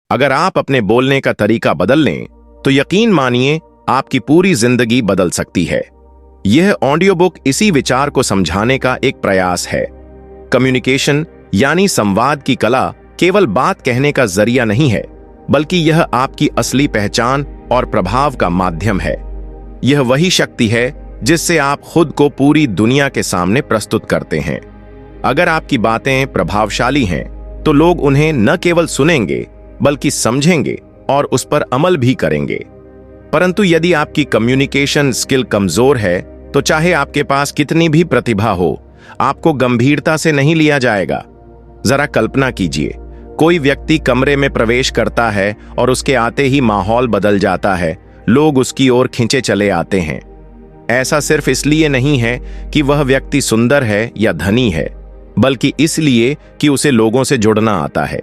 अगर आप अपने बोलने का तरीका बदल लें तो यकीन मानिए आपकी पूरी जिंदगी बदल सकती है। यह ऑडियो बुक इसी विचार को समझाने का एक प्रयास है। कम्युनिकेशन यानी संवाद की कला केवल बात कहने का जरिया नहीं है, बल्कि यह आपकी असली पहचान और प्रभाव का माध्यम है। यह वही शक्ति है जिससे आप खुद को पूरी दुनिया के सामने प्रस्तुत करते हैं। अगर आपकी बातें प्रभावशाली हैं, तो लोग उन्हें न केवल सुनेंगे बल्कि समझेंगे और उस पर अमल भी करेंगे। परंतु यदि आपकी कम्युनिकेशन स्किल कमजोर है, तो चाहे आपके पास कितनी भी प्रतिभा हो, आपको गंभीरता से नहीं लिया जाएगा। जरा कल्पना कीजिए, कोई व्यक्ति कमरे में प्रवेश करता है और उसके आते ही माहौल बदल जाता है। लोग उसकी ओर खिंचे चले आते हैं। ऐसा सिर्फ इसलिए नहीं है कि वह व्यक्ति सुंदर है या धनी है, बल्कि इसलिए कि उसे लोगों से जुड़ना आता है।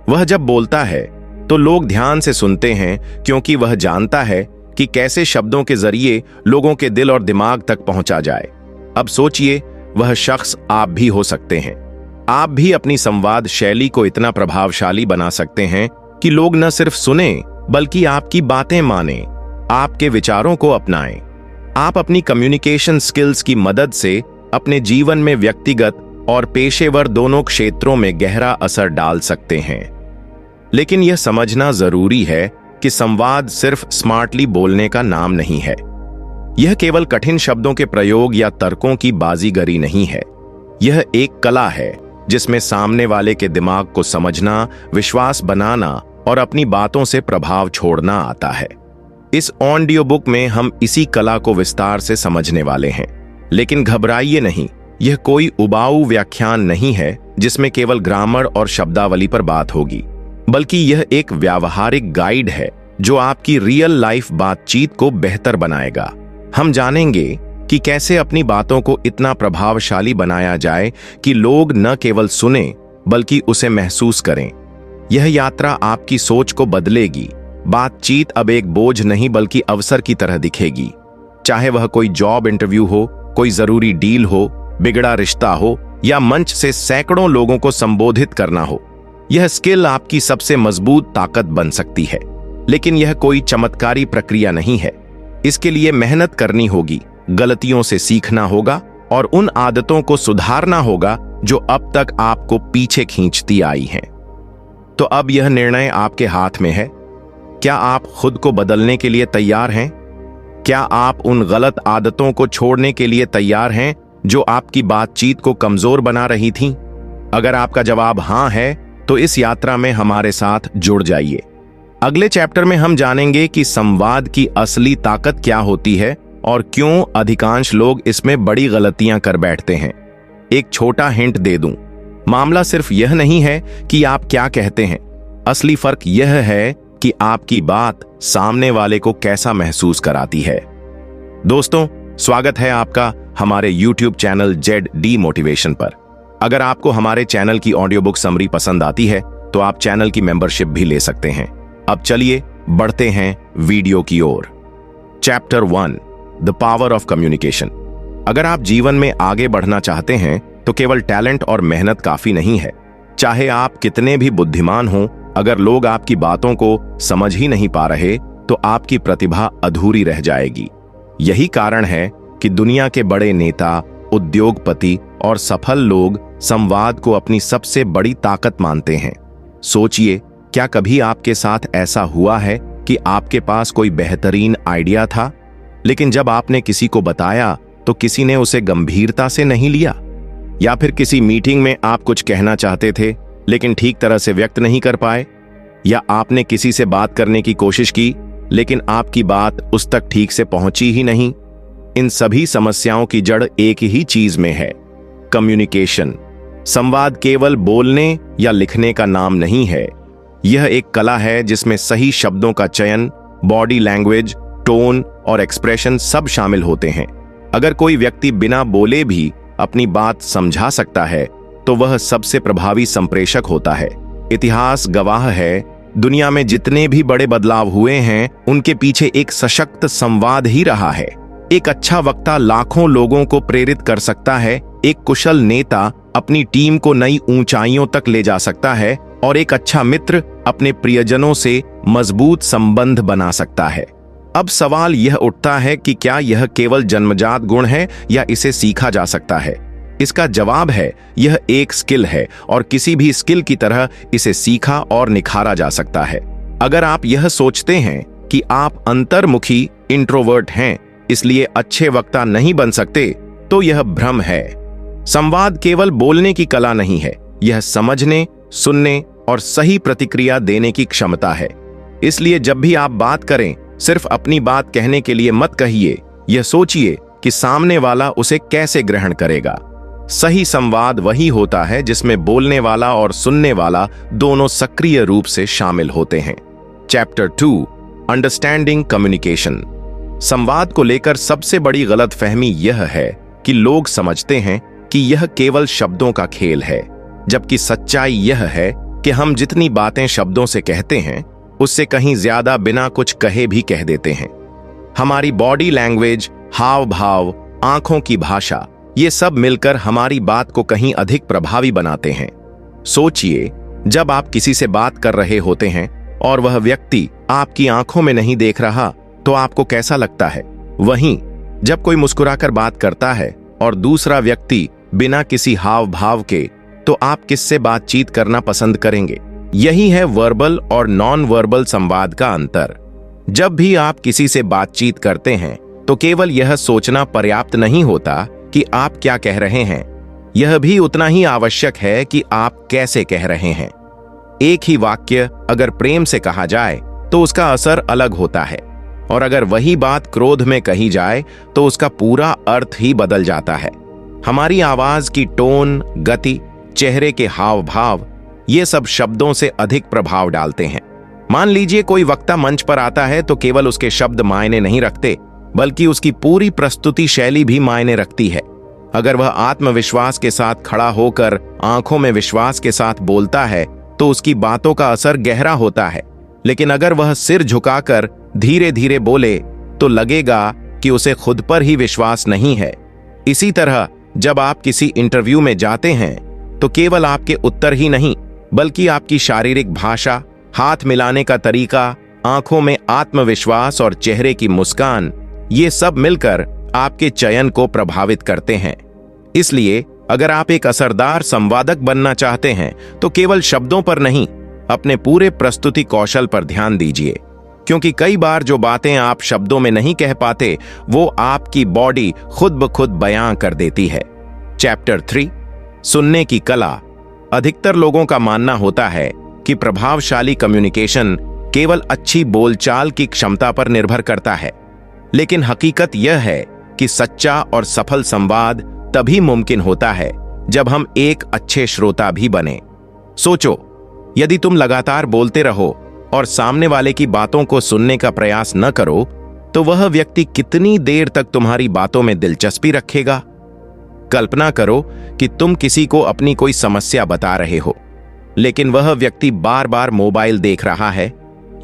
वह जब बोलता है तो लोग ध्यान से सुनते हैं, क्योंकि वह जानता है कि कैसे शब्दों के जरिए लोगों के दिल और दिमाग तक पहुंचा जाए। अब सोचिए, वह शख्स आप भी हो सकते हैं। आप भी अपनी संवाद शैली को इतना प्रभावशाली बना सकते हैं कि लोग न सिर्फ सुने बल्कि आपकी बातें माने, आपके विचारों को अपनाएं। आप अपनी कम्युनिकेशन स्किल्स की मदद से अपने जीवन में व्यक्तिगत और पेशेवर दोनों क्षेत्रों में गहरा असर डाल सकते हैं। लेकिन यह समझना जरूरी है कि संवाद सिर्फ स्मार्टली बोलने का नाम नहीं है। यह केवल कठिन शब्दों के प्रयोग या तर्कों की बाजीगरी नहीं है। यह एक कला है जिसमें सामने वाले के दिमाग को समझना, विश्वास बनाना और अपनी बातों से प्रभाव छोड़ना आता है। इस ऑडियो बुक में हम इसी कला को विस्तार से समझने वाले हैं। लेकिन घबराइए नहीं, यह कोई उबाऊ व्याख्यान नहीं है जिसमें केवल ग्रामर और शब्दावली पर बात होगी, बल्कि यह एक व्यावहारिक गाइड है जो आपकी रियल लाइफ बातचीत को बेहतर बनाएगा। हम जानेंगे कि कैसे अपनी बातों को इतना प्रभावशाली बनाया जाए कि लोग न केवल सुने बल्कि उसे महसूस करें। यह यात्रा आपकी सोच को बदलेगी। बातचीत अब एक बोझ नहीं बल्कि अवसर की तरह दिखेगी। चाहे वह कोई जॉब इंटरव्यू हो, कोई जरूरी डील हो, बिगड़ा रिश्ता हो या मंच से सैकड़ों लोगों को संबोधित करना हो, यह स्किल आपकी सबसे मजबूत ताकत बन सकती है। लेकिन यह कोई चमत्कारी प्रक्रिया नहीं है। इसके लिए मेहनत करनी होगी, गलतियों से सीखना होगा और उन आदतों को सुधारना होगा जो अब तक आपको पीछे खींचती आई हैं। तो अब यह निर्णय आपके हाथ में है। क्या आप खुद को बदलने के लिए तैयार हैं? क्या आप उन गलत आदतों को छोड़ने के लिए तैयार हैं जो आपकी बातचीत को कमजोर बना रही थीं? अगर आपका जवाब हां है, तो इस यात्रा में हमारे साथ जुड़ जाइए। अगले चैप्टर में हम जानेंगे कि संवाद की असली ताकत क्या होती है और क्यों अधिकांश लोग इसमें बड़ी गलतियां कर बैठते हैं। एक छोटा हिंट दे दूं, मामला सिर्फ यह नहीं है कि आप क्या कहते हैं। असली फर्क यह है कि आपकी बात सामने वाले को कैसा महसूस कराती है। दोस्तों, स्वागत है आपका हमारे YouTube चैनल ZD मोटिवेशन पर। अगर आपको हमारे चैनल की ऑडियो बुक समरी पसंद आती है तो आप चैनल की मेंबरशिप भी ले सकते हैं। अब चलिए बढ़ते हैं वीडियो की ओर। Chapter 1, the power of communication. अगर आप जीवन में आगे बढ़ना चाहते हैं तो केवल टैलेंट और मेहनत काफी नहीं है। चाहे आप कितने भी बुद्धिमान हों, अगर लोग आपकी बातों को समझ ही नहीं पा रहे तो आपकी प्रतिभा अधूरी रह जाएगी। यही कारण है कि दुनिया के बड़े नेता, उद्योगपति और सफल लोग संवाद को अपनी सबसे बड़ी ताकत मानते हैं। सोचिए, क्या कभी आपके साथ ऐसा हुआ है कि आपके पास कोई बेहतरीन आइडिया था, लेकिन जब आपने किसी को बताया तो किसी ने उसे गंभीरता से नहीं लिया? या फिर किसी मीटिंग में आप कुछ कहना चाहते थे लेकिन ठीक तरह से व्यक्त नहीं कर पाए? या आपने किसी से बात करने की कोशिश की लेकिन आपकी बात उस तक ठीक से पहुंची ही नहीं? इन सभी समस्याओं की जड़ एक ही चीज में है, कम्युनिकेशन। संवाद केवल बोलने या लिखने का नाम नहीं है। यह एक कला है जिसमें सही शब्दों का चयन, बॉडी लैंग्वेज, टोन और एक्सप्रेशन सब शामिल होते हैं। अगर कोई व्यक्ति बिना बोले भी अपनी बात समझा सकता है तो वह सबसे प्रभावी संप्रेषक होता है। इतिहास गवाह है, दुनिया में जितने भी बड़े बदलाव हुए हैं उनके पीछे एक सशक्त संवाद ही रहा है। एक अच्छा वक्ता लाखों लोगों को प्रेरित कर सकता है, एक कुशल नेता अपनी टीम को नई ऊंचाइयों तक ले जा सकता है और एक अच्छा मित्र अपने प्रियजनों से मजबूत संबंध बना सकता है। अब सवाल यह उठता है कि क्या यह केवल जन्मजात गुण है या इसे सीखा जा सकता है? इसका जवाब है, यह एक स्किल है और किसी भी स्किल की तरह इसे सीखा और निखारा जा सकता है। अगर आप यह सोचते हैं कि आप अंतर्मुखी इंट्रोवर्ट हैं, इसलिए अच्छे वक्ता नहीं बन सकते, तो यह भ्रम है। संवाद केवल बोलने की कला नहीं है, यह समझने, सुनने और सही प्रतिक्रिया देने की क्षमता है। इसलिए जब भी आप बात करें, सिर्फ अपनी बात कहने के लिए मत कहिए, यह सोचिए कि सामने वाला उसे कैसे ग्रहण करेगा। सही संवाद वही होता है जिसमें बोलने वाला और सुनने वाला दोनों सक्रिय रूप से शामिल होते हैं। Chapter 2, understanding communication. संवाद को लेकर सबसे बड़ी गलतफहमी यह है कि लोग समझते हैं कि यह केवल शब्दों का खेल है, जबकि सच्चाई यह है कि हम जितनी बातें शब्दों से कहते हैं, उससे कहीं ज्यादा बिना कुछ कहे भी कह देते हैं। हमारी बॉडी लैंग्वेज, हाव भाव, आंखों की भाषा, ये सब मिलकर हमारी बात को कहीं अधिक प्रभावी बनाते हैं। सोचिए, जब आप किसी से बात कर रहे होते हैं और वह व्यक्ति आपकी आंखों में नहीं देख रहा, तो आपको कैसा लगता है? वहीं जब कोई मुस्कुराकर बात करता है और दूसरा व्यक्ति बिना किसी हाव भाव के, तो आप किससे बातचीत करना पसंद करेंगे? यही है वर्बल और नॉन वर्बल संवाद का अंतर। जब भी आप किसी से बातचीत करते हैं, तो केवल यह सोचना पर्याप्त नहीं होता कि आप क्या कह रहे हैं, यह भी उतना ही आवश्यक है कि आप कैसे कह रहे हैं। एक ही वाक्य अगर प्रेम से कहा जाए तो उसका असर अलग होता है, और अगर वही बात क्रोध में कही जाए तो उसका पूरा अर्थ ही बदल जाता है। हमारी आवाज की टोन, गति, चेहरे के हाव भाव, ये सब शब्दों से अधिक प्रभाव डालते हैं। मान लीजिए कोई वक्ता मंच पर आता है तो केवल उसके शब्द मायने नहीं रखते, बल्कि उसकी पूरी प्रस्तुति शैली भी मायने रखती है। अगर वह आत्मविश्वास के साथ खड़ा होकर आंखों में विश्वास के साथ बोलता है तो उसकी बातों का असर गहरा होता है, लेकिन अगर वह सिर झुकाकर धीरे धीरे बोले तो लगेगा कि उसे खुद पर ही विश्वास नहीं है। इसी तरह जब आप किसी इंटरव्यू में जाते हैं तो केवल आपके उत्तर ही नहीं, बल्कि आपकी शारीरिक भाषा, हाथ मिलाने का तरीका, आंखों में आत्मविश्वास और चेहरे की मुस्कान, ये सब मिलकर आपके चयन को प्रभावित करते हैं। इसलिए अगर आप एक असरदार संवादक बनना चाहते हैं तो केवल शब्दों पर नहीं, अपने पूरे प्रस्तुति कौशल पर ध्यान दीजिए, क्योंकि कई बार जो बातें आप शब्दों में नहीं कह पाते, वो आपकी बॉडी खुद ब खुद बयां कर देती है। चैप्टर 3, सुनने की कला। अधिकतर लोगों का मानना होता है कि प्रभावशाली कम्युनिकेशन केवल अच्छी बोलचाल की क्षमता पर निर्भर करता है, लेकिन हकीकत यह है कि सच्चा और सफल संवाद तभी मुमकिन होता है जब हम एक अच्छे श्रोता भी बने। सोचो, यदि तुम लगातार बोलते रहो और सामने वाले की बातों को सुनने का प्रयास न करो, तो वह व्यक्ति कितनी देर तक तुम्हारी बातों में दिलचस्पी रखेगा? कल्पना करो कि तुम किसी को अपनी कोई समस्या बता रहे हो, लेकिन वह व्यक्ति बार बार मोबाइल देख रहा है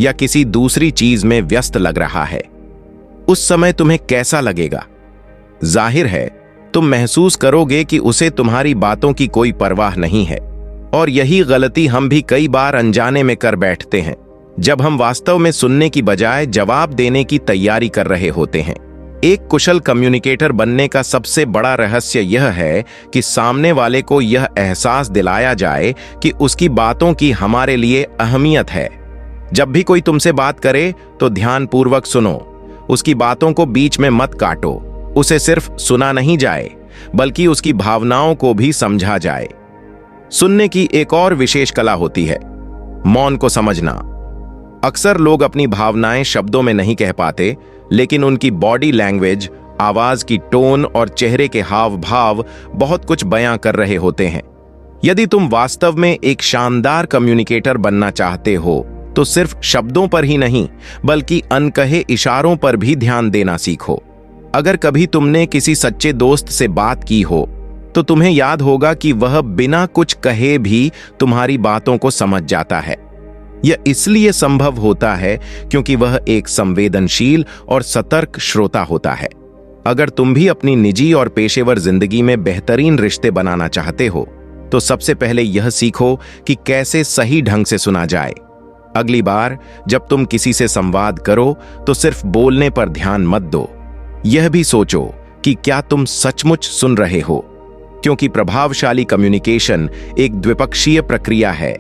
या किसी दूसरी चीज में व्यस्त लग रहा है। उस समय तुम्हें कैसा लगेगा? जाहिर है, तुम महसूस करोगे कि उसे तुम्हारी बातों की कोई परवाह नहीं है। और यही गलती हम भी कई बार अनजाने में कर बैठते हैं, जब हम वास्तव में सुनने की बजाय जवाब देने की तैयारी कर रहे होते हैं। एक कुशल कम्युनिकेटर बनने का सबसे बड़ा रहस्य यह है कि सामने वाले को यह एहसास दिलाया जाए कि उसकी बातों की हमारे लिए अहमियत है। जब भी कोई तुमसे बात करे तो ध्यानपूर्वक सुनो, उसकी बातों को बीच में मत काटो। उसे सिर्फ सुना नहीं जाए, बल्कि उसकी भावनाओं को भी समझा जाए। सुनने की एक और विशेष कला होती है, मौन को समझना। अक्सर लोग अपनी भावनाएं शब्दों में नहीं कह पाते, लेकिन उनकी बॉडी लैंग्वेज, आवाज की टोन और चेहरे के हाव भाव बहुत कुछ बयां कर रहे होते हैं। यदि तुम वास्तव में एक शानदार कम्युनिकेटर बनना चाहते हो, तो सिर्फ शब्दों पर ही नहीं, बल्कि अनकहे इशारों पर भी ध्यान देना सीखो। अगर कभी तुमने किसी सच्चे दोस्त से बात की हो, तो तुम्हें याद होगा कि वह बिना कुछ कहे भी तुम्हारी बातों को समझ जाता है। यह इसलिए संभव होता है क्योंकि वह एक संवेदनशील और सतर्क श्रोता होता है। अगर तुम भी अपनी निजी और पेशेवर जिंदगी में बेहतरीन रिश्ते बनाना चाहते हो, तो सबसे पहले यह सीखो कि कैसे सही ढंग से सुना जाए। अगली बार जब तुम किसी से संवाद करो तो सिर्फ बोलने पर ध्यान मत दो, यह भी सोचो कि क्या तुम सचमुच सुन रहे हो, क्योंकि प्रभावशाली कम्युनिकेशन एक द्विपक्षीय प्रक्रिया है।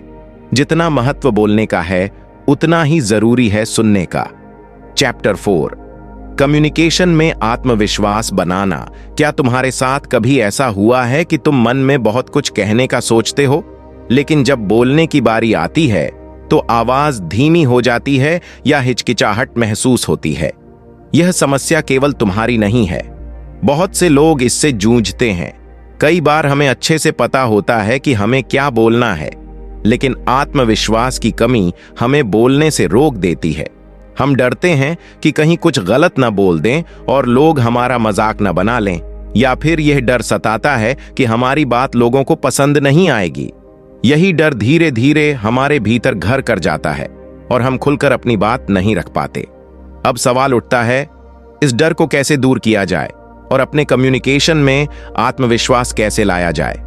जितना महत्व बोलने का है उतना ही जरूरी है सुनने का। चैप्टर 4, कम्युनिकेशन में आत्मविश्वास बनाना। क्या तुम्हारे साथ कभी ऐसा हुआ है कि तुम मन में बहुत कुछ कहने का सोचते हो, लेकिन जब बोलने की बारी आती है तो आवाज धीमी हो जाती है या हिचकिचाहट महसूस होती है? यह समस्या केवल तुम्हारी नहीं है, बहुत से लोग इससे जूझते हैं। कई बार हमें अच्छे से पता होता है कि हमें क्या बोलना है, लेकिन आत्मविश्वास की कमी हमें बोलने से रोक देती है। हम डरते हैं कि कहीं कुछ गलत ना बोल दें और लोग हमारा मजाक न बना लें, या फिर यह डर सताता है कि हमारी बात लोगों को पसंद नहीं आएगी। यही डर धीरे धीरे हमारे भीतर घर कर जाता है और हम खुलकर अपनी बात नहीं रख पाते। अब सवाल उठता है, इस डर को कैसे दूर किया जाए और अपने कम्युनिकेशन में आत्मविश्वास कैसे लाया जाए?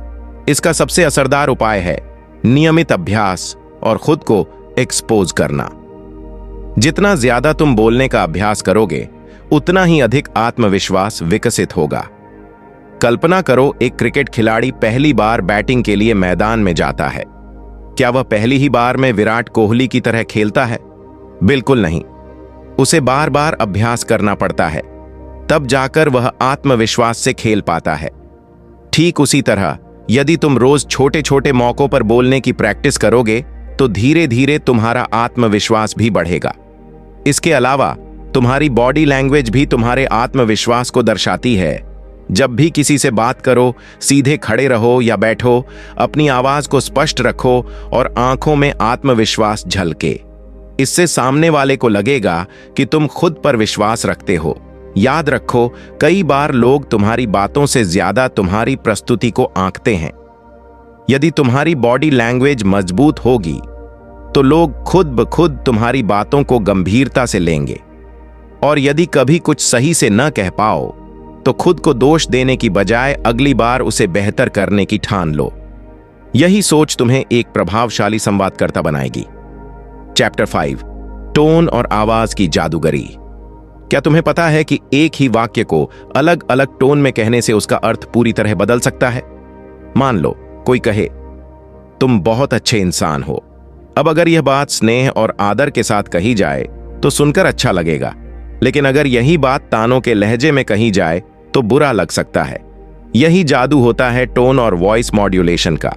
इसका सबसे असरदार उपाय है नियमित अभ्यास और खुद को एक्सपोज करना। जितना ज्यादा तुम बोलने का अभ्यास करोगे, उतना ही अधिक आत्मविश्वास विकसित होगा। कल्पना करो, एक क्रिकेट खिलाड़ी पहली बार बैटिंग के लिए मैदान में जाता है। क्या वह पहली ही बार में विराट कोहली की तरह खेलता है? बिल्कुल नहीं। उसे बार बार अभ्यास करना पड़ता है, तब जाकर वह आत्मविश्वास से खेल पाता है। ठीक उसी तरह यदि तुम रोज छोटे छोटे मौकों पर बोलने की प्रैक्टिस करोगे तो धीरे धीरे तुम्हारा आत्मविश्वास भी बढ़ेगा। इसके अलावा तुम्हारी बॉडी लैंग्वेज भी तुम्हारे आत्मविश्वास को दर्शाती है। जब भी किसी से बात करो, सीधे खड़े रहो या बैठो, अपनी आवाज को स्पष्ट रखो और आंखों में आत्मविश्वास झलके। इससे सामने वाले को लगेगा कि तुम खुद पर विश्वास रखते हो। याद रखो, कई बार लोग तुम्हारी बातों से ज्यादा तुम्हारी प्रस्तुति को आंकते हैं। यदि तुम्हारी बॉडी लैंग्वेज मजबूत होगी तो लोग खुद ब खुद तुम्हारी बातों को गंभीरता से लेंगे, और यदि कभी कुछ सही से न कह पाओ तो खुद को दोष देने की बजाय अगली बार उसे बेहतर करने की ठान लो। यही सोच तुम्हें एक प्रभावशाली संवादकर्ता बनाएगी। चैप्टर 5, टोन और आवाज की जादूगरी। क्या तुम्हें पता है कि एक ही वाक्य को अलग अलग टोन में कहने से उसका अर्थ पूरी तरह बदल सकता है? मान लो कोई कहे, तुम बहुत अच्छे इंसान हो। अब अगर यह बात स्नेह और आदर के साथ कही जाए तो सुनकर अच्छा लगेगा, लेकिन अगर यही बात तानों के लहजे में कही जाए तो बुरा लग सकता है। यही जादू होता है टोन और वॉइस मॉड्यूलेशन का।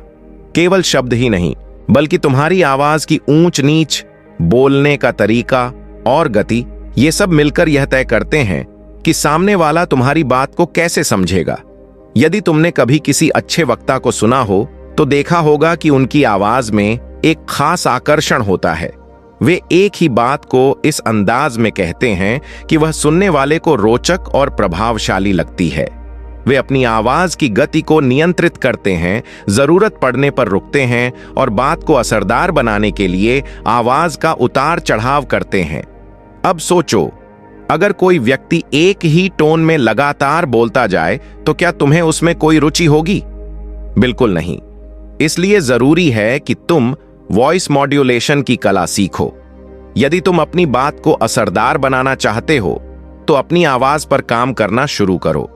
केवल शब्द ही नहीं, बल्कि तुम्हारी आवाज की ऊंच नीच, बोलने का तरीका और गति, ये सब मिलकर यह तय करते हैं कि सामने वाला तुम्हारी बात को कैसे समझेगा। यदि तुमने कभी किसी अच्छे वक्ता को सुना हो तो देखा होगा कि उनकी आवाज में एक खास आकर्षण होता है। वे एक ही बात को इस अंदाज में कहते हैं कि वह सुनने वाले को रोचक और प्रभावशाली लगती है। वे अपनी आवाज की गति को नियंत्रित करते हैं, जरूरत पड़ने पर रुकते हैं और बात को असरदार बनाने के लिए आवाज का उतार चढ़ाव करते हैं। अब सोचो, अगर कोई व्यक्ति एक ही टोन में लगातार बोलता जाए तो क्या तुम्हें उसमें कोई रुचि होगी? बिल्कुल नहीं। इसलिए जरूरी है कि तुम वॉइस मॉड्यूलेशन की कला सीखो। यदि तुम अपनी बात को असरदार बनाना चाहते हो तो अपनी आवाज पर काम करना शुरू करो।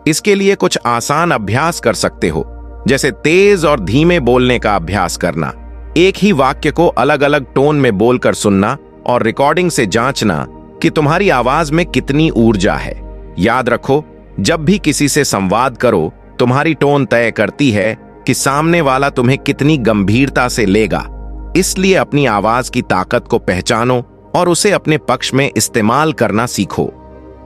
इसके लिए कुछ आसान अभ्यास कर सकते हो, जैसे तेज और धीमे बोलने का अभ्यास करना, एक ही वाक्य को अलग अलग टोन में बोलकर सुनना और रिकॉर्डिंग से जांचना कि तुम्हारी आवाज में कितनी ऊर्जा है। याद रखो, जब भी किसी से संवाद करो, तुम्हारी टोन तय करती है कि सामने वाला तुम्हें कितनी गंभीरता से लेगा। इसलिए अपनी आवाज की ताकत को पहचानो और उसे अपने पक्ष में इस्तेमाल करना सीखो।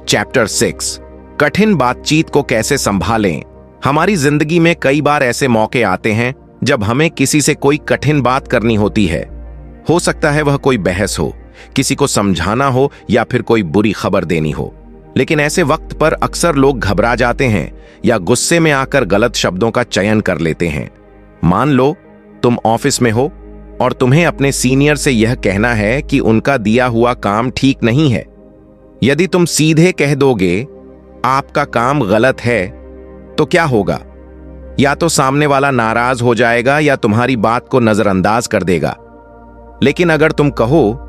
चैप्टर 6, कठिन बातचीत को कैसे संभालें। हमारी जिंदगी में कई बार ऐसे मौके आते हैं जब हमें किसी से कोई कठिन बात करनी होती है। हो सकता है वह कोई बहस हो, किसी को समझाना हो या फिर कोई बुरी खबर देनी हो। लेकिन ऐसे वक्त पर अक्सर लोग घबरा जाते हैं या गुस्से में आकर गलत शब्दों का चयन कर लेते हैं। मान लो तुम ऑफिस में हो और तुम्हें अपने सीनियर से यह कहना है कि उनका दिया हुआ काम ठीक नहीं है। यदि तुम सीधे कह दोगे आपका काम गलत है तो क्या होगा? या तो सामने वाला नाराज हो जाएगा या तुम्हारी बात को नजरअंदाज कर देगा। लेकिन अगर तुम कहो,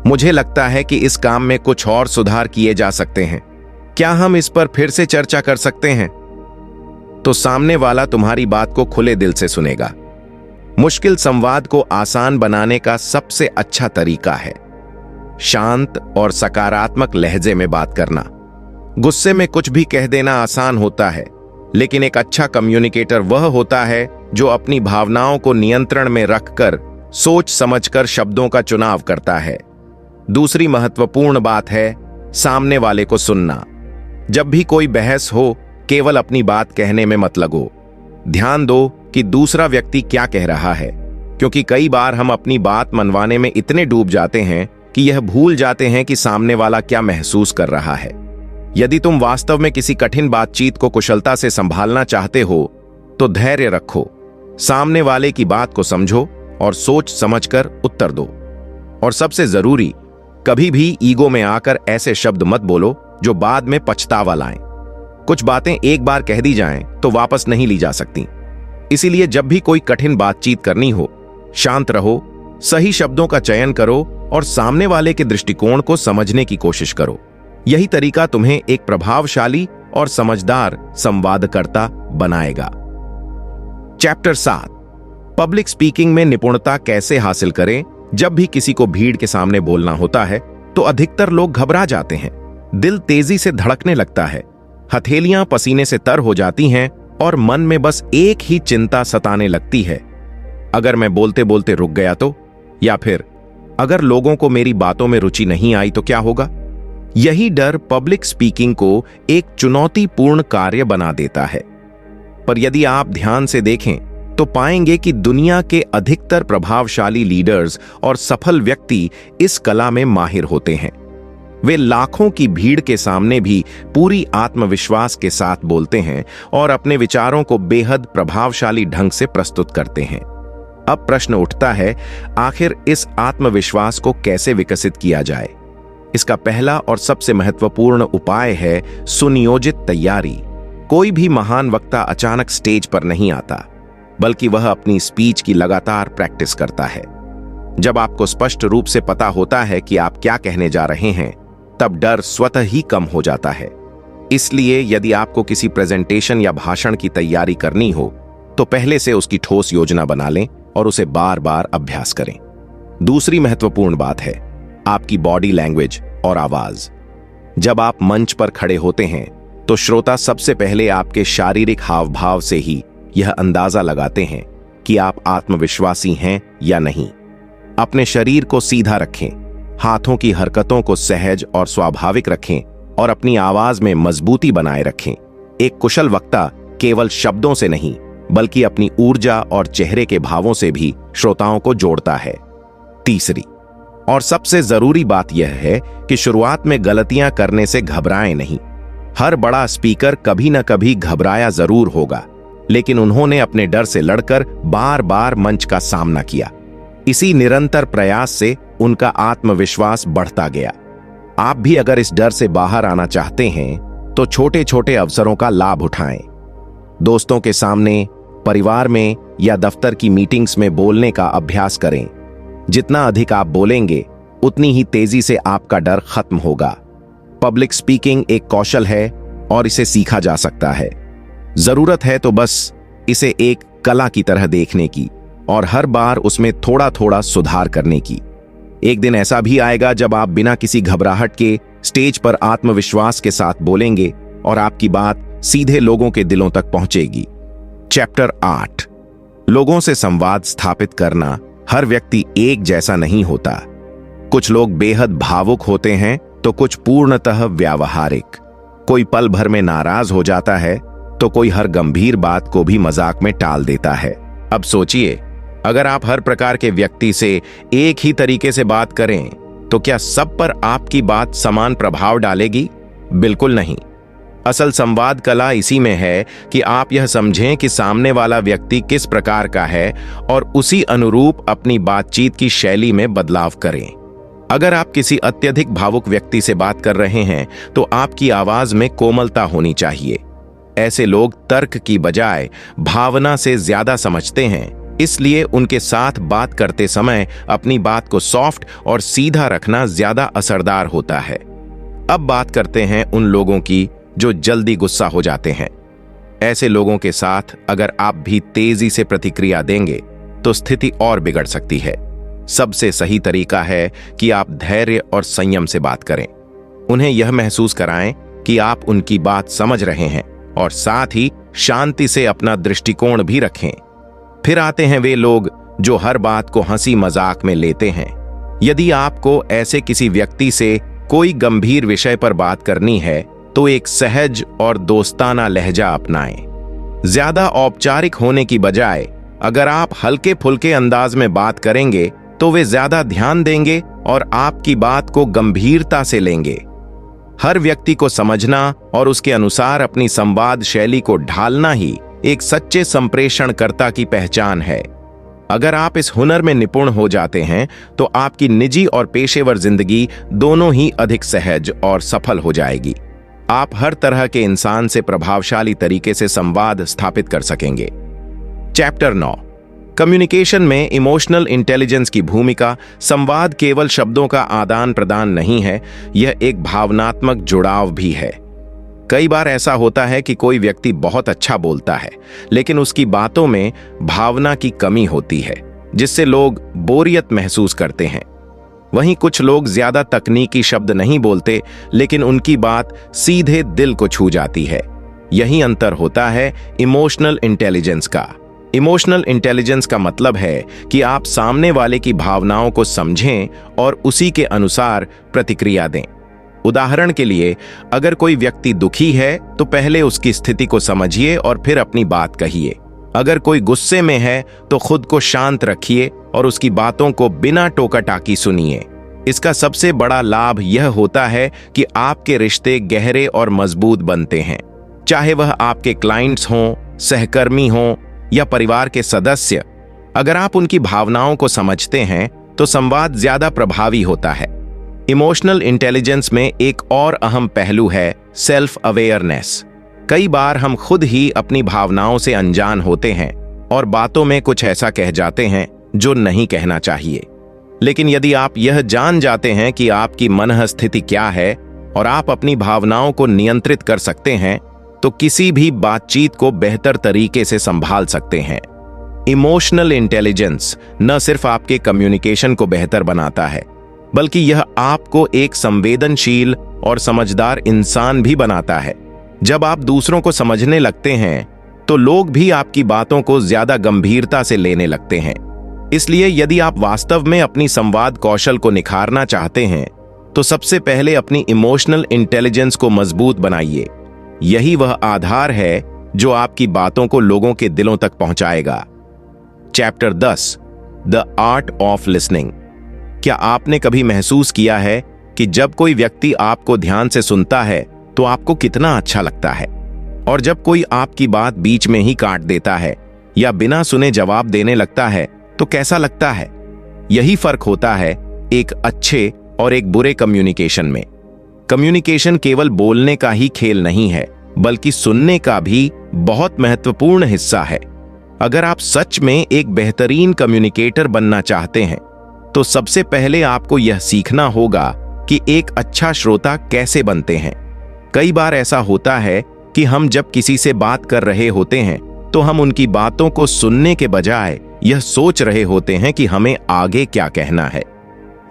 मुझे लगता है कि इस काम में कुछ और सुधार किए जा सकते हैं, क्या हम इस पर फिर से चर्चा कर सकते हैं, तो सामने वाला तुम्हारी बात को खुले दिल से सुनेगा। मुश्किल संवाद को आसान बनाने का सबसे अच्छा तरीका है शांत और सकारात्मक लहजे में बात करना। गुस्से में कुछ भी कह देना आसान होता है, लेकिन एक अच्छा कम्युनिकेटर वह होता है जो अपनी भावनाओं को नियंत्रण में रखकर सोच समझकर शब्दों का चुनाव करता है। दूसरी महत्वपूर्ण बात है सामने वाले को सुनना। जब भी कोई बहस हो, केवल अपनी बात कहने में मत लगो। ध्यान दो कि दूसरा व्यक्ति क्या कह रहा है, क्योंकि कई बार हम अपनी बात मनवाने में इतने डूब जाते हैं कि यह भूल जाते हैं कि सामने वाला क्या महसूस कर रहा है। यदि तुम वास्तव में किसी कठिन बातचीत को कुशलता से संभालना चाहते हो, तो धैर्य रखो, सामने वाले की बात को समझो और सोच समझकर उत्तर दो। और सबसे जरूरी, कभी भी ईगो में आकर ऐसे शब्द मत बोलो जो बाद में पछतावा लाएं। कुछ बातें एक बार कह दी जाएं तो वापस नहीं ली जा सकती। इसीलिए जब भी कोई कठिन बातचीत करनी हो, शांत रहो, सही शब्दों का चयन करो और सामने वाले के दृष्टिकोण को समझने की कोशिश करो। यही तरीका तुम्हें एक प्रभावशाली और समझदार संवादकर्ता बनाएगा। चैप्टर 7, पब्लिक स्पीकिंग में निपुणता कैसे हासिल करें। जब भी किसी को भीड़ के सामने बोलना होता है तो अधिकतर लोग घबरा जाते हैं, दिल तेजी से धड़कने लगता है, हथेलियां पसीने से तर हो जाती हैं और मन में बस एक ही चिंता सताने लगती है, अगर मैं बोलते बोलते रुक गया तो, या फिर अगर लोगों को मेरी बातों में रुचि नहीं आई तो क्या होगा। यही डर पब्लिक स्पीकिंग को एक चुनौतीपूर्ण कार्य बना देता है। पर यदि आप ध्यान से देखें तो पाएंगे कि दुनिया के अधिकतर प्रभावशाली लीडर्स और सफल व्यक्ति इस कला में माहिर होते हैं। वे लाखों की भीड़ के सामने भी पूरी आत्मविश्वास के साथ बोलते हैं और अपने विचारों को बेहद प्रभावशाली ढंग से प्रस्तुत करते हैं। अब प्रश्न उठता है, आखिर इस आत्मविश्वास को कैसे विकसित किया जाए। इसका पहला और सबसे महत्वपूर्ण उपाय है सुनियोजित तैयारी। कोई भी महान वक्ता अचानक स्टेज पर नहीं आता, बल्कि वह अपनी स्पीच की लगातार प्रैक्टिस करता है। जब आपको स्पष्ट रूप से पता होता है कि आप क्या कहने जा रहे हैं, तब डर स्वतः ही कम हो जाता है। इसलिए यदि आपको किसी प्रेजेंटेशन या भाषण की तैयारी करनी हो, तो पहले से उसकी ठोस योजना बना लें और उसे बार बार अभ्यास करें। दूसरी महत्वपूर्ण बात है आपकी बॉडी लैंग्वेज और आवाज। जब आप मंच पर खड़े होते हैं तो श्रोता सबसे पहले आपके शारीरिक हाव भाव से ही यह अंदाजा लगाते हैं कि आप आत्मविश्वासी हैं या नहीं। अपने शरीर को सीधा रखें, हाथों की हरकतों को सहज और स्वाभाविक रखें और अपनी आवाज में मजबूती बनाए रखें। एक कुशल वक्ता केवल शब्दों से नहीं, बल्कि अपनी ऊर्जा और चेहरे के भावों से भी श्रोताओं को जोड़ता है। तीसरी और सबसे जरूरी बात यह है कि शुरुआत में गलतियां करने से घबराएं नहीं। हर बड़ा स्पीकर कभी न कभी घबराया जरूर होगा, लेकिन उन्होंने अपने डर से लड़कर बार बार मंच का सामना किया। इसी निरंतर प्रयास से उनका आत्मविश्वास बढ़ता गया। आप भी अगर इस डर से बाहर आना चाहते हैं तो छोटे छोटे अवसरों का लाभ उठाएं। दोस्तों के सामने, परिवार में या दफ्तर की मीटिंग्स में बोलने का अभ्यास करें। जितना अधिक आप बोलेंगे, उतनी ही तेजी से आपका डर खत्म होगा। पब्लिक स्पीकिंग एक कौशल है और इसे सीखा जा सकता है। जरूरत है तो बस इसे एक कला की तरह देखने की और हर बार उसमें थोड़ा थोड़ा सुधार करने की। एक दिन ऐसा भी आएगा जब आप बिना किसी घबराहट के स्टेज पर आत्मविश्वास के साथ बोलेंगे और आपकी बात सीधे लोगों के दिलों तक पहुंचेगी। चैप्टर 8, लोगों से संवाद स्थापित करना। हर व्यक्ति एक जैसा नहीं होता। कुछ लोग बेहद भावुक होते हैं तो कुछ पूर्णतः व्यावहारिक। कोई पल भर में नाराज हो जाता है तो कोई हर गंभीर बात को भी मजाक में टाल देता है। अब सोचिए, अगर आप हर प्रकार के व्यक्ति से एक ही तरीके से बात करें तो क्या सब पर आपकी बात समान प्रभाव डालेगी? बिल्कुल नहीं। असल संवाद कला इसी में है कि आप यह समझें कि सामने वाला व्यक्ति किस प्रकार का है और उसी अनुरूप अपनी बातचीत की शैली में बदलाव करें। अगर आप किसी अत्यधिक भावुक व्यक्ति से बात कर रहे हैं तो आपकी आवाज में कोमलता होनी चाहिए। ऐसे लोग तर्क की बजाय भावना से ज्यादा समझते हैं इसलिए उनके साथ बात करते समय अपनी बात को सॉफ्ट और सीधा रखना ज्यादा असरदार होता है। अब बात करते हैं उन लोगों की जो जल्दी गुस्सा हो जाते हैं। ऐसे लोगों के साथ अगर आप भी तेजी से प्रतिक्रिया देंगे तो स्थिति और बिगड़ सकती है। सबसे सही तरीका है कि आप धैर्य और संयम से बात करें। उन्हें यह महसूस कराएं कि आप उनकी बात समझ रहे हैं और साथ ही शांति से अपना दृष्टिकोण भी रखें। फिर आते हैं वे लोग जो हर बात को हंसी मजाक में लेते हैं। यदि आपको ऐसे किसी व्यक्ति से कोई गंभीर विषय पर बात करनी है तो एक सहज और दोस्ताना लहजा अपनाएं। ज्यादा औपचारिक होने की बजाय अगर आप हल्के फुल्के अंदाज में बात करेंगे तो वे ज्यादा ध्यान देंगे और आपकी बात को गंभीरता से लेंगे। हर व्यक्ति को समझना और उसके अनुसार अपनी संवाद शैली को ढालना ही एक सच्चे संप्रेषणकर्ता की पहचान है। अगर आप इस हुनर में निपुण हो जाते हैं तो आपकी निजी और पेशेवर जिंदगी दोनों ही अधिक सहज और सफल हो जाएगी। आप हर तरह के इंसान से प्रभावशाली तरीके से संवाद स्थापित कर सकेंगे। चैप्टर 9, कम्युनिकेशन में इमोशनल इंटेलिजेंस की भूमिका। संवाद केवल शब्दों का आदान प्रदान नहीं है, यह एक भावनात्मक जुड़ाव भी है। कई बार ऐसा होता है कि कोई व्यक्ति बहुत अच्छा बोलता है लेकिन उसकी बातों में भावना की कमी होती है, जिससे लोग बोरियत महसूस करते हैं। वहीं कुछ लोग ज्यादा तकनीकी शब्द नहीं बोलते लेकिन उनकी बात सीधे दिल को छू जाती है। यही अंतर होता है इमोशनल इंटेलिजेंस का। इमोशनल इंटेलिजेंस का मतलब है कि आप सामने वाले की भावनाओं को समझें और उसी के अनुसार प्रतिक्रिया दें। उदाहरण के लिए, अगर कोई व्यक्ति दुखी है तो पहले उसकी स्थिति को समझिए और फिर अपनी बात कहिए। अगर कोई गुस्से में है तो खुद को शांत रखिए और उसकी बातों को बिना टोका टाकी सुनिए। इसका सबसे बड़ा लाभ यह होता है कि आपके रिश्ते गहरे और मजबूत बनते हैं, चाहे वह आपके क्लाइंट्स हों, सहकर्मी हों या परिवार के सदस्य। अगर आप उनकी भावनाओं को समझते हैं तो संवाद ज्यादा प्रभावी होता है। इमोशनल इंटेलिजेंस में एक और अहम पहलू है सेल्फ अवेयरनेस। कई बार हम खुद ही अपनी भावनाओं से अनजान होते हैं और बातों में कुछ ऐसा कह जाते हैं जो नहीं कहना चाहिए। लेकिन यदि आप यह जान जाते हैं कि आपकी मनः स्थिति क्या है और आप अपनी भावनाओं को नियंत्रित कर सकते हैं तो किसी भी बातचीत को बेहतर तरीके से संभाल सकते हैं। इमोशनल इंटेलिजेंस न सिर्फ आपके कम्युनिकेशन को बेहतर बनाता है बल्कि यह आपको एक संवेदनशील और समझदार इंसान भी बनाता है। जब आप दूसरों को समझने लगते हैं तो लोग भी आपकी बातों को ज्यादा गंभीरता से लेने लगते हैं। इसलिए यदि आप वास्तव में अपनी संवाद कौशल को निखारना चाहते हैं तो सबसे पहले अपनी इमोशनल इंटेलिजेंस को मजबूत बनाइए। यही वह आधार है जो आपकी बातों को लोगों के दिलों तक पहुंचाएगा। Chapter 10, the art of listening. क्या आपने कभी महसूस किया है कि जब कोई व्यक्ति आपको ध्यान से सुनता है तो आपको कितना अच्छा लगता है, और जब कोई आपकी बात बीच में ही काट देता है या बिना सुने जवाब देने लगता है तो कैसा लगता है? यही फर्क होता है एक अच्छे और एक बुरे कम्युनिकेशन में। कम्युनिकेशन केवल बोलने का ही खेल नहीं है बल्कि सुनने का भी बहुत महत्वपूर्ण हिस्सा है। अगर आप सच में एक बेहतरीन कम्युनिकेटर बनना चाहते हैं तो सबसे पहले आपको यह सीखना होगा कि एक अच्छा श्रोता कैसे बनते हैं। कई बार ऐसा होता है कि हम जब किसी से बात कर रहे होते हैं तो हम उनकी बातों को सुनने के बजाय यह सोच रहे होते हैं कि हमें आगे क्या कहना है।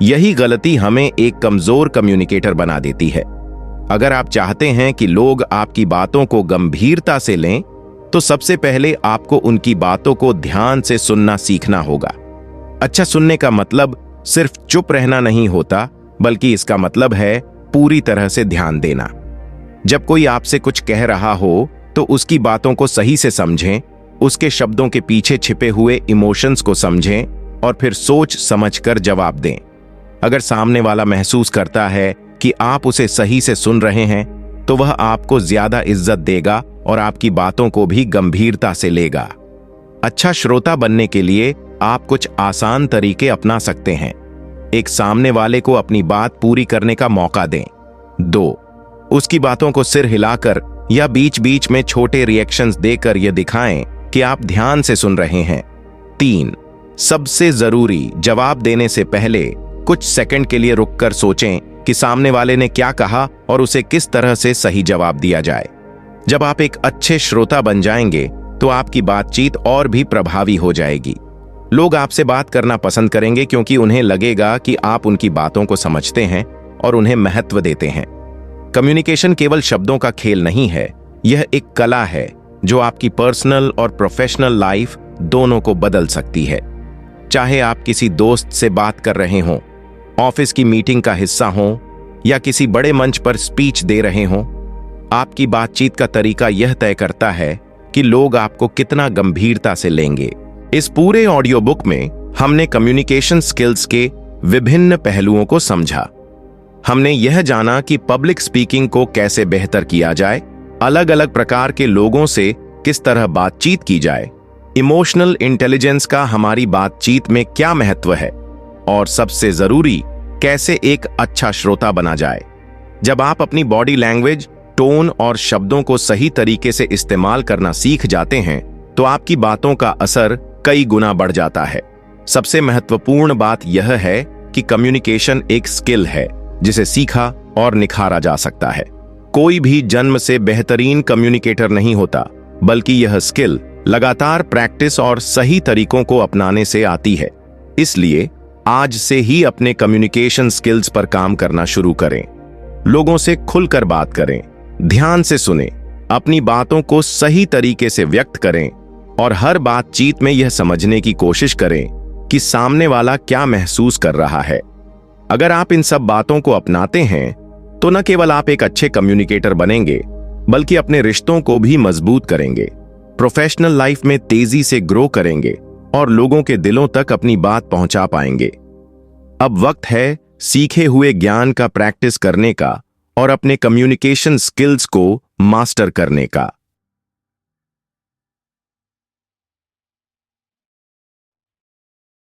यही गलती हमें एक कमजोर कम्युनिकेटर बना देती है। अगर आप चाहते हैं कि लोग आपकी बातों को गंभीरता से लें तो सबसे पहले आपको उनकी बातों को ध्यान से सुनना सीखना होगा। अच्छा सुनने का मतलब सिर्फ चुप रहना नहीं होता बल्कि इसका मतलब है पूरी तरह से ध्यान देना। जब कोई आपसे कुछ कह रहा हो तो उसकी बातों को सही से समझें, उसके शब्दों के पीछे छिपे हुए इमोशंस को समझें और फिर सोच समझकर जवाब दें। अगर सामने वाला महसूस करता है कि आप उसे सही से सुन रहे हैं तो वह आपको ज्यादा इज्जत देगा और आपकी बातों को भी गंभीरता से लेगा। अच्छा श्रोता बनने के लिए आप कुछ आसान तरीके अपना सकते हैं। एक, सामने वाले को अपनी बात पूरी करने का मौका दें। 2, उसकी बातों को सिर हिलाकर या बीच बीच में छोटे रिएक्शंस देकर यह दिखाएं कि आप ध्यान से सुन रहे हैं। 3. सबसे जरूरी, जवाब देने से पहले कुछ सेकंड के लिए रुककर सोचें कि सामने वाले ने क्या कहा और उसे किस तरह से सही जवाब दिया जाए। जब आप एक अच्छे श्रोता बन जाएंगे तो आपकी बातचीत और भी प्रभावी हो जाएगी। लोग आपसे बात करना पसंद करेंगे क्योंकि उन्हें लगेगा कि आप उनकी बातों को समझते हैं और उन्हें महत्व देते हैं। कम्युनिकेशन केवल शब्दों का खेल नहीं है, यह एक कला है जो आपकी पर्सनल और प्रोफेशनल लाइफ दोनों को बदल सकती है। चाहे आप किसी दोस्त से बात कर रहे हों, ऑफिस की मीटिंग का हिस्सा हों या किसी बड़े मंच पर स्पीच दे रहे हों, आपकी बातचीत का तरीका यह तय करता है कि लोग आपको कितना गंभीरता से लेंगे। इस पूरे ऑडियो बुक में हमने कम्युनिकेशन स्किल्स के विभिन्न पहलुओं को समझा। हमने यह जाना कि पब्लिक स्पीकिंग को कैसे बेहतर किया जाए, अलग अलग प्रकार के लोगों से किस तरह बातचीत की जाए, इमोशनल इंटेलिजेंस का हमारी बातचीत में क्या महत्व है, और सबसे जरूरी, कैसे एक अच्छा श्रोता बना जाए। जब आप अपनी बॉडी लैंग्वेज, टोन और शब्दों को सही तरीके से इस्तेमाल करना सीख जाते हैं तो आपकी बातों का असर कई गुना बढ़ जाता है। सबसे महत्वपूर्ण बात यह है कि कम्युनिकेशन एक स्किल है जिसे सीखा और निखारा जा सकता है। कोई भी जन्म से बेहतरीन कम्युनिकेटर नहीं होता, बल्कि यह स्किल लगातार प्रैक्टिस और सही तरीकों को अपनाने से आती है। इसलिए आज से ही अपने कम्युनिकेशन स्किल्स पर काम करना शुरू करें। लोगों से खुलकर बात करें, ध्यान से सुनें, अपनी बातों को सही तरीके से व्यक्त करें और हर बातचीत में यह समझने की कोशिश करें कि सामने वाला क्या महसूस कर रहा है। अगर आप इन सब बातों को अपनाते हैं तो न केवल आप एक अच्छे कम्युनिकेटर बनेंगे, बल्कि अपने रिश्तों को भी मजबूत करेंगे, प्रोफेशनल लाइफ में तेजी से ग्रो करेंगे और लोगों के दिलों तक अपनी बात पहुंचा पाएंगे। अब वक्त है सीखे हुए ज्ञान का प्रैक्टिस करने का और अपने कम्युनिकेशन स्किल्स को मास्टर करने का।